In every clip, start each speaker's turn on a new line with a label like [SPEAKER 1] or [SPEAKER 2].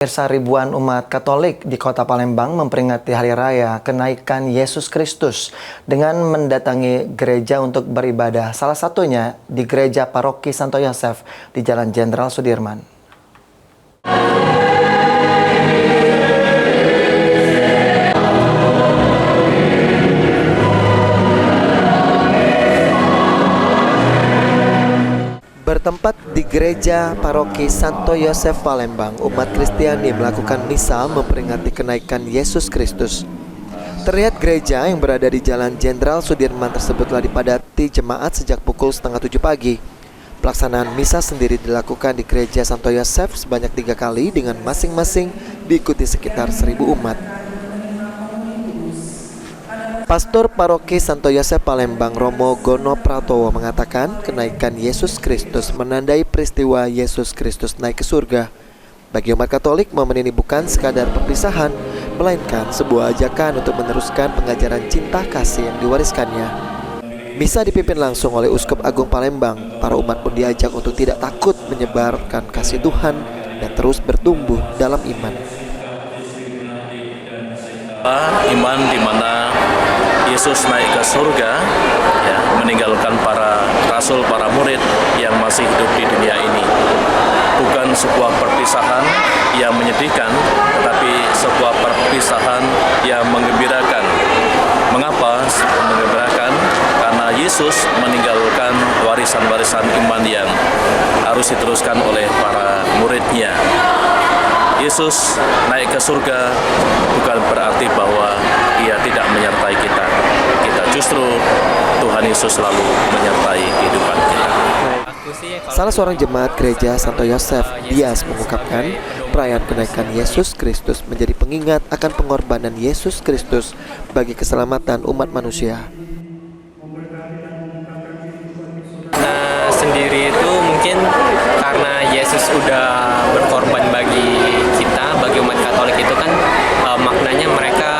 [SPEAKER 1] Pemirsa, ribuan umat Katolik di Kota Palembang memperingati Hari Raya Kenaikan Yesus Kristus dengan mendatangi gereja untuk beribadah. Salah satunya di Gereja Paroki Santo Yosef di Jalan Jenderal Sudirman. Bertempat di Gereja Paroki Santo Yosef Palembang, umat Kristiani melakukan misa memperingati kenaikan Yesus Kristus. Terlihat gereja yang berada di Jalan Jenderal Sudirman tersebut telah dipadati jemaat sejak pukul 6:30 pagi. Pelaksanaan misa sendiri dilakukan di Gereja Santo Yosef sebanyak 3 kali dengan masing-masing diikuti sekitar 1.000 umat. Pastor Paroki Santo Yosef Palembang, Romo Gono Pratowo, mengatakan kenaikan Yesus Kristus menandai peristiwa Yesus Kristus naik ke surga. Bagi umat Katolik, momen ini bukan sekadar perpisahan, melainkan sebuah ajakan untuk meneruskan pengajaran cinta kasih yang diwariskannya. Misa dipimpin langsung oleh Uskup Agung Palembang. Para umat pun diajak untuk tidak takut menyebarkan kasih Tuhan dan terus bertumbuh dalam iman.
[SPEAKER 2] Iman di mana Yesus naik ke surga, ya, meninggalkan para rasul, para murid yang masih hidup di dunia ini. Bukan sebuah perpisahan yang menyedihkan, tetapi sebuah perpisahan yang menggembirakan. Mengapa menggembirakan? Karena Yesus meninggalkan warisan-warisan iman yang harus diteruskan oleh para muridnya. Yesus naik ke surga bukan berarti bahwa Ia tidak menyertai kita. Justru Tuhan Yesus selalu menyertai kehidupan kita.
[SPEAKER 1] Salah seorang jemaat Gereja Santo Yosef, Dias, mengungkapkan perayaan kenaikan Yesus Kristus menjadi pengingat akan pengorbanan Yesus Kristus bagi keselamatan umat manusia.
[SPEAKER 3] Sendiri itu mungkin karena Yesus udah berkorban bagi kita, bagi umat Katolik itu kan maknanya mereka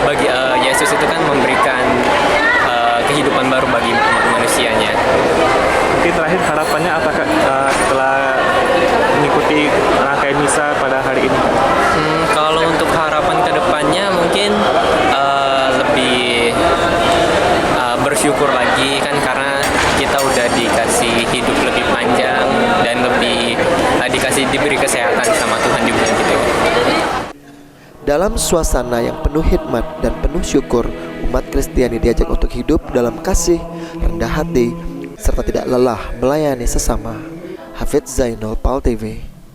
[SPEAKER 3] bagi Yesus itu kan memberikan kehidupan baru bagi manusianya.
[SPEAKER 4] Mungkin terakhir harapannya apakah setelah mengikuti rangkaian misa pada hari ini?
[SPEAKER 3] Kalau untuk harapan kedepannya mungkin lebih bersyukur lagi kan, karena kita udah dikasih hidup lebih panjang dan lebih diberi kesehatan sama Tuhan juga gitu.
[SPEAKER 1] Dalam suasana yang penuh hikmat dan penuh syukur, umat Kristiani diajak untuk hidup dalam kasih, rendah hati, serta tidak lelah melayani sesama. Hafidz Zainul, PAL TV.